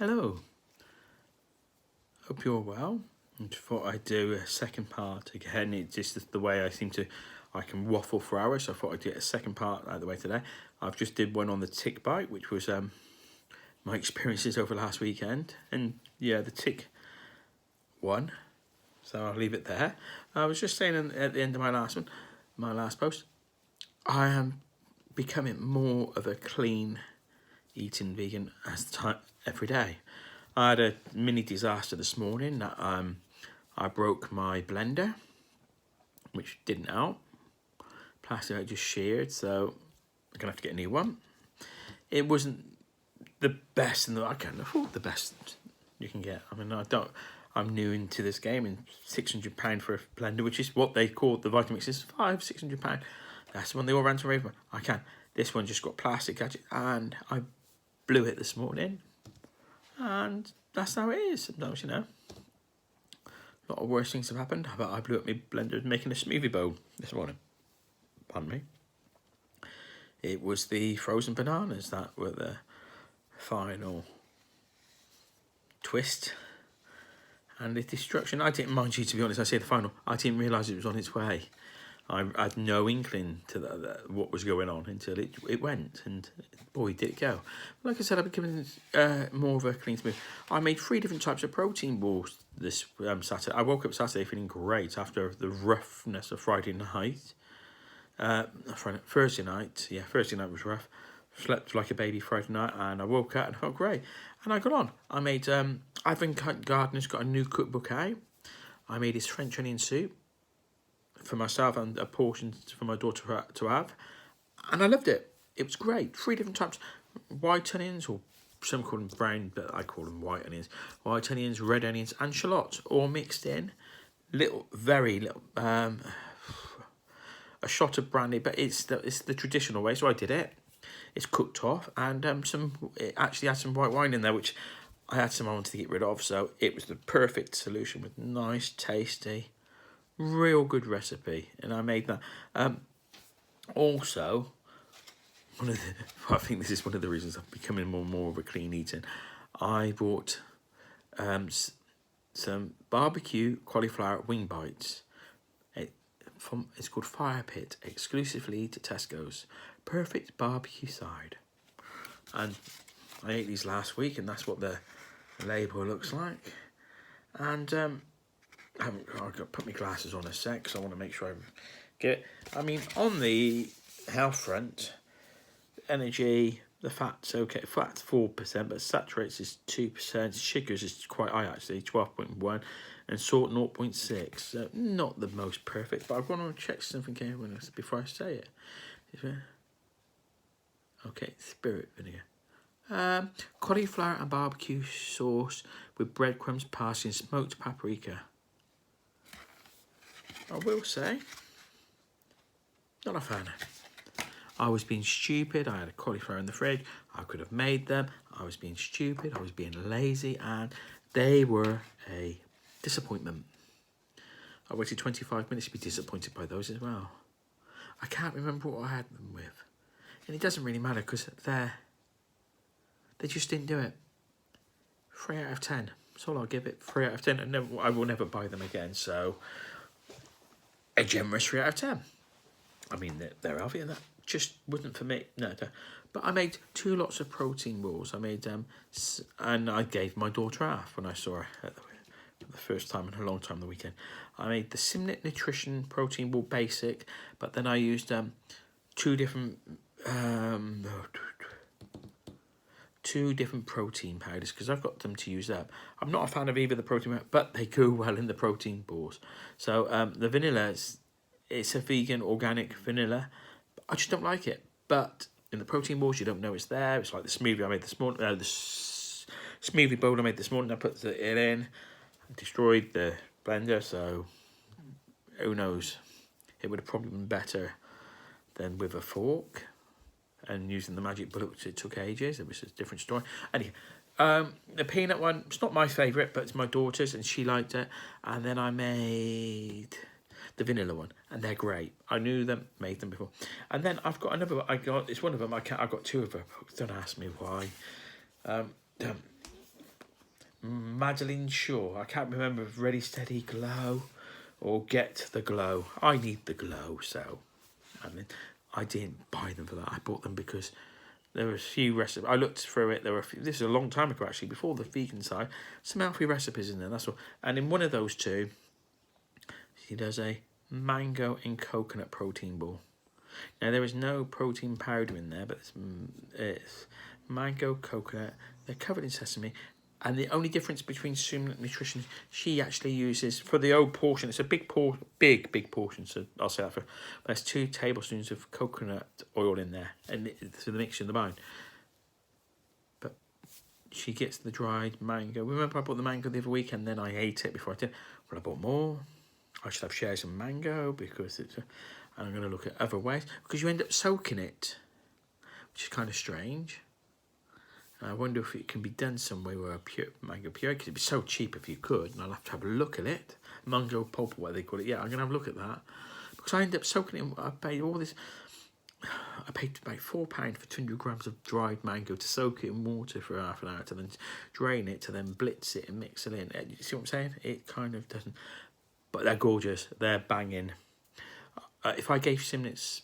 Hello, hope you're well. I thought I'd do a second part again. It's just the way I can waffle for hours, so I thought I'd get a second part out of the way today. I've just did one on the tick bite, which was my experiences over last weekend. And yeah, the tick won, so I'll leave it there. I was just saying at the end of my last post, I am becoming more of a clean eating vegan as time every day. I had a mini disaster this morning. I broke my blender, which didn't help. Plastic I just sheared, so I'm gonna have to get a new one. It wasn't the best, and I can't afford the best you can get. I mean, I'm new into this game, and £600 for a blender, which is what they call the Vitamix, is £600. That's the one they all ran to rave about. I can. This one just got plastic gadget, and I blew it this morning, and that's how it is. Sometimes, you know, a lot of worse things have happened, but I blew up my blender making a smoothie bowl this morning. Pardon me. It was the frozen bananas that were the final twist and the destruction. I didn't mind you, to be honest. I say the final. I didn't realise it was on its way. I had no inkling to what was going on until it went, and boy, did it go. Like I said, I've been becoming more of a clean smooth. I made 3 different types of protein balls this Saturday. I woke up Saturday feeling great after the roughness of Friday night. Thursday night was rough. Slept like a baby Friday night, and I woke up and I felt great. And I got on. I made, Advent Gardener's got a new cookbook out. I made his French onion soup for myself and a portion for my daughter to have, and I loved it. It was great. 3 different types: white onions, or some call them brown, but I call them white onions. White onions, red onions, and shallots, all mixed in. Very little, a shot of brandy, but it's the traditional way. So I did it. It's cooked off, and it actually had some white wine in there, which I had some I wanted to get rid of. So it was the perfect solution with nice, tasty, real good recipe, and I made that. Also, I think this is one of the reasons I'm becoming more and more of a clean eating. I bought some barbecue cauliflower wing bites. It's called Fire Pit, exclusively to Tesco's. Perfect barbecue side. And I ate these last week, and that's what the label looks like. And I've got to put my glasses on a sec, because I want to make sure I get it. I mean, on the health front, energy, the fat's okay. Fat's 4%, but saturates is 2%. Sugars is quite high, actually, 12.1. And salt, 0.6. So not the most perfect, but I want to check something here before I say it. Okay, spirit vinegar. Cauliflower and barbecue sauce with breadcrumbs, parsley, and smoked paprika. I will say, not a fan. I was being stupid. I had a cauliflower in the fridge. I could have made them. I was being stupid. I was being lazy, and they were a disappointment. I waited 25 minutes to be disappointed by those as well. I can't remember what I had them with, and it doesn't really matter because they just didn't do it. 3 out of 10. That's all I'll give it. 3 out of 10. And I will never buy them again. So a generous 3 out of 10. I mean, they're healthy, and that just wasn't for me. No. But I made 2 lots of protein balls. I made them, and I gave my daughter half when I saw her for the first time in a long time the weekend. I made the Simnett Nutrition Protein Ball Basic, but then I used 2 different protein powders, because I've got them to use up. I'm not a fan of either the protein powder, but they go well in the protein balls. So the vanilla, it's a vegan organic vanilla. I just don't like it. But in the protein balls, you don't know it's there. It's like the smoothie I made this morning. The smoothie bowl I made this morning. I put it in, destroyed the blender. So who knows? It would have probably been better than with a fork and using the magic bullet, which it took ages. It was a different story. Anyway, the peanut one, it's not my favourite, but it's my daughter's, and she liked it. And then I made the vanilla one, and they're great. I knew them, made them before. And then I've got another one. It's one of them. I've got 2 of them. Don't ask me why. Madeline Shaw. I can't remember if Ready Steady Glow or Get the Glow. I need the glow, so I mean, I didn't buy them for that. I bought them because there were a few recipes. I looked through it. There were a few, this is a long time ago actually, before the vegan side. Some healthy recipes in there. That's all. And in one of those two, she does a mango and coconut protein ball. Now there is no protein powder in there, but it's mango, coconut. They're covered in sesame, and the only difference between Suman Nutrition, she actually uses for the old portion. It's a big portion. So I'll say that for. But there's 2 tablespoons of coconut oil in there, and so the mixture in the bone. But she gets the dried mango. Remember, I bought the mango the other week, and then I ate it before I did. Well, I bought more. I should have shares of mango because it's. And I'm going to look at other ways because you end up soaking it, which is kind of strange. And I wonder if it can be done some way where a pure mango puree, because it'd be so cheap if you could, and I'll have to have a look at it. Mango pulp, what they call it. Yeah, I'm going to have a look at that because I end up soaking it. I paid all this. I paid about £4 for 200 grams of dried mango to soak it in water for half an hour, to then drain it, to then blitz it and mix it in. You see what I'm saying? It kind of doesn't. But they're gorgeous. They're banging. If I gave Simnitz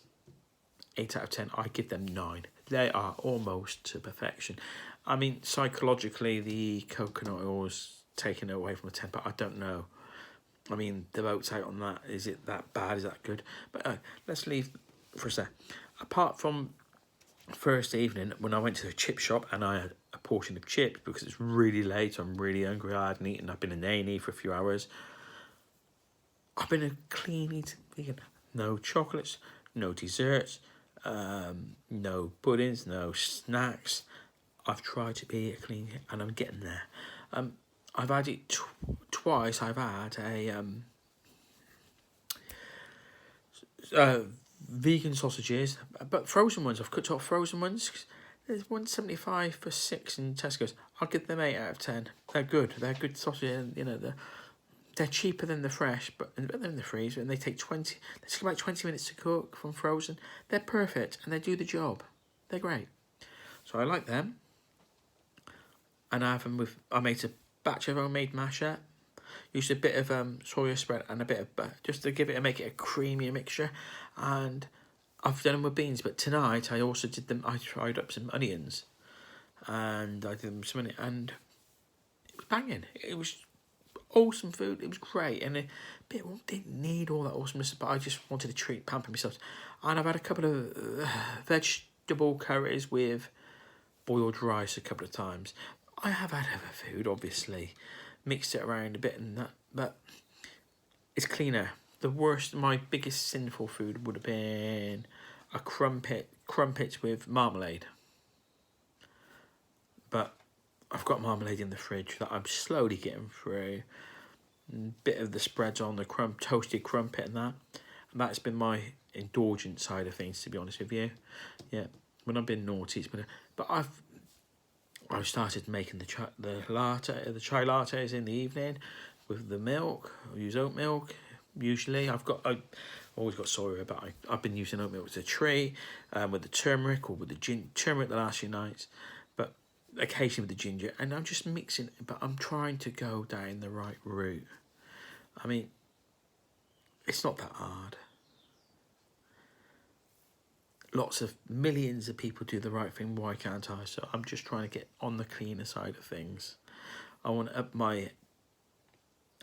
8 out of 10, I'd give them 9. They are almost to perfection. I mean, psychologically, the coconut oil is taken away from a 10, but I don't know. I mean, the vote's out on that. Is it that bad? Is that good? But let's leave for a sec. Apart from first evening, when I went to the chip shop and I had a portion of chips because it's really late, I'm really hungry, I hadn't eaten, I've been in A&E for a few hours. I've been a clean eating vegan. No chocolates, no desserts, no puddings, no snacks. I've tried to be a clean, and I'm getting there. I've had it twice. I've had a vegan sausages, but frozen ones. I've cut off frozen ones. There's £1.75 for 6 in Tesco's. I'll give them 8 out of 10. They're good. They're good sausages. You know, they're cheaper than the fresh, but they're in the freezer, and they take 20. They take about 20 minutes to cook from frozen. They're perfect, and they do the job. They're great. So I like them. And I have them with. I made a batch of homemade masher. Used a bit of soya spread and a bit of butter just to make it a creamier mixture. And I've done them with beans, but tonight I also did them. I fried up some onions, and I did them some onions, and it was banging. It was awesome food. It was great, and didn't need all that awesomeness, but I just wanted to pamper myself. And I've had a couple of vegetable curries with boiled rice a couple of times. I have had other food, obviously, mixed it around a bit and that, but it's cleaner. My biggest sinful food would have been a crumpets with marmalade. But I've got marmalade in the fridge that I'm slowly getting through. Bit of the spreads on the toasted crumpet and that. And that's been my indulgent side of things, to be honest with you. Yeah, when I've been naughty, but I've started making the chai lattes in the evening with the milk. I use oat milk usually. I've always got soya, but I've been using oat milk with the tree, with the turmeric or with the turmeric the last few nights, but occasionally with the ginger. And I'm just mixing, but I'm trying to go down the right route. I mean, it's not that hard. Millions of people do the right thing. Why can't I? So I'm just trying to get on the cleaner side of things. I want to up my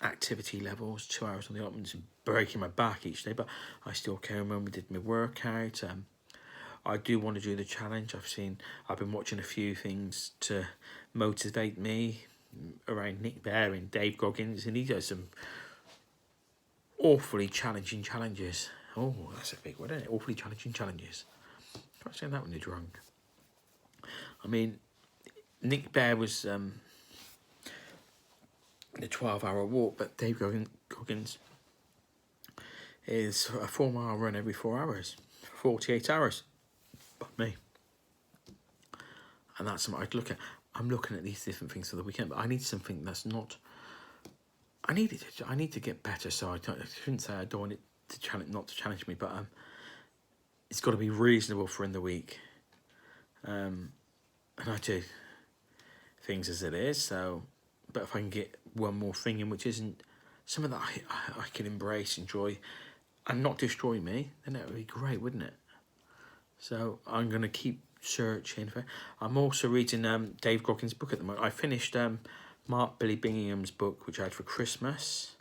activity levels. 2 hours on the options, breaking my back each day, but I still came home and did my workout. I do want to do the challenge. I've been watching a few things to motivate me around Nick Bear and Dave Goggins, and he does some awfully challenging challenges. Oh, that's a big word, isn't it? Awfully challenging challenges. Can't say that when you're drunk. I mean, Nick Bear was the 12-hour walk, but Dave Goggins is a 4-mile run every 4 hours, 48 hours. But me. And that's something I'd look at. I'm looking at these different things for the weekend, but I need something that's not. I need to get better. So I shouldn't say I don't want it to not to challenge me, but it's got to be reasonable for in the week. And I do things as it is. So but if I can get one more thing in which isn't something that I can embrace, enjoy, and not destroy me, then that would be great, wouldn't it? So I'm going to keep searching for. I'm also reading Dave Goggins' book at the moment. I finished Mark Billy Bingham's book, which I had for Christmas,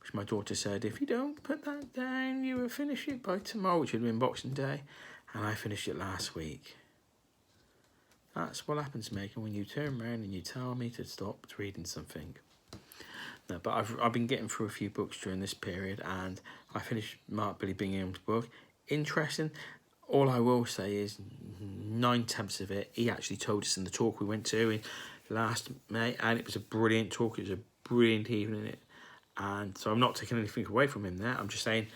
which my daughter said, if you don't put that down, you will finish it by tomorrow, which would have been Boxing Day, and I finished it last week. That's what happens, Megan, when you turn around and you tell me to stop reading something. No, but I've been getting through a few books during this period, and I finished Mark Billy Bingham's book. Interesting. All I will say is 9/10 of it, he actually told us in the talk we went to in last May, and it was a brilliant talk. It was a brilliant evening. And so I'm not taking anything away from him there. I'm just saying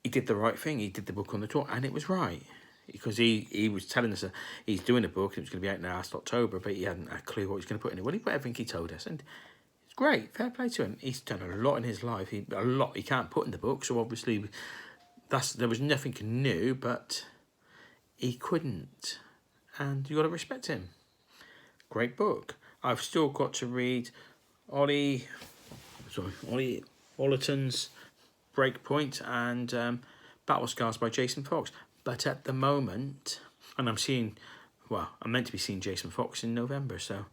he did the right thing. He did the book on the talk, and it was right. Because he was telling us he's doing a book, and it was going to be out last October, but he hadn't a clue what he was going to put in it. Well, he put everything he told us, and it's great. Fair play to him. He's done a lot in his life. A lot he can't put in the book, so obviously there was nothing new, but he couldn't, and you got to respect him. Great book. I've still got to read Ollie Ollerton's Breakpoint and Battle Scars by Jason Fox. But at the moment, and I'm meant to be seeing Jason Fox in November, so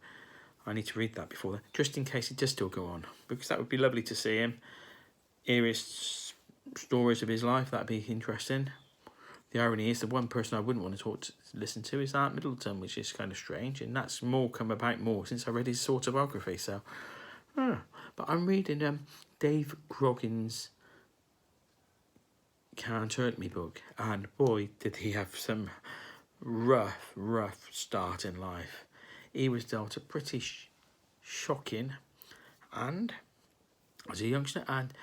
I need to read that before then, just in case it does still go on, because that would be lovely to see him, hear his stories of his life. That'd be interesting. The irony is, the one person I wouldn't want to listen to is Art Middleton, which is kind of strange, and that's come about more since I read his autobiography. So, but I'm reading Dave Goggins' Can't Hurt Me book, and boy, did he have some rough start in life. He was dealt a pretty shocking, and as a youngster, and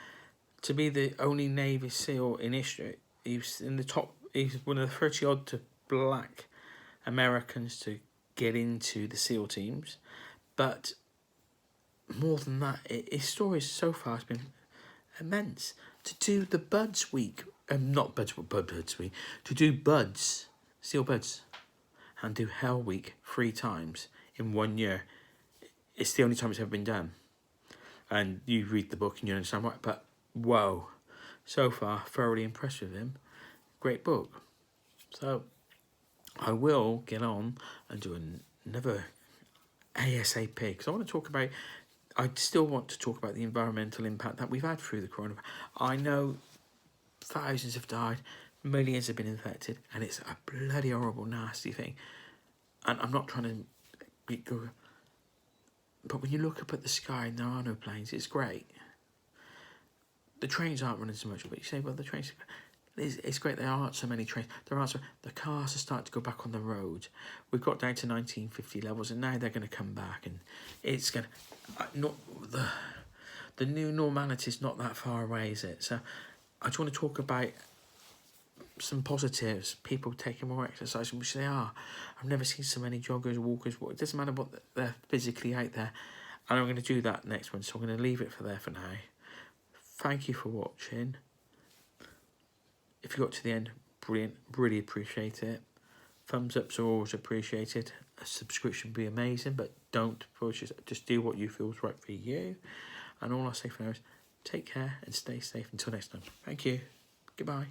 to be the only Navy SEAL in history, he was in the top. He's one of the 30-odd black Americans to get into the SEAL teams, but more than that, his story so far has been immense. To do the Buds Week, not Buds Week, to do Buds, SEAL Buds, and do Hell Week 3 times in 1 year. It's the only time it's ever been done. And you read the book and you understand why, but whoa, so far, thoroughly impressed with him. Great book. So I will get on and do another ASAP, because I still want to talk about the environmental impact that we've had through the coronavirus. I know thousands have died, millions have been infected, and it's a bloody horrible, nasty thing. And I'm not trying to go, but when you look up at the sky and there are no planes, it's great. The trains aren't running so much, but you say, well, the trains, it's great. There aren't so many trains. The cars are starting to go back on the road. We've got down to 1950 levels, and now they're going to come back, and it's going to the new normality is not that far away, is it? So I just want to talk about some positives. People taking more exercise, which they are. I've never seen so many joggers, walkers. It doesn't matter what they're physically out there, and I'm going to do that next one. So I'm going to leave it for now. Thank you for watching. If you got to the end, brilliant, really appreciate it. Thumbs ups are always appreciated. A subscription would be amazing, but don't push it. Just do what you feel is right for you. And all I say for now is take care and stay safe until next time. Thank you. Goodbye.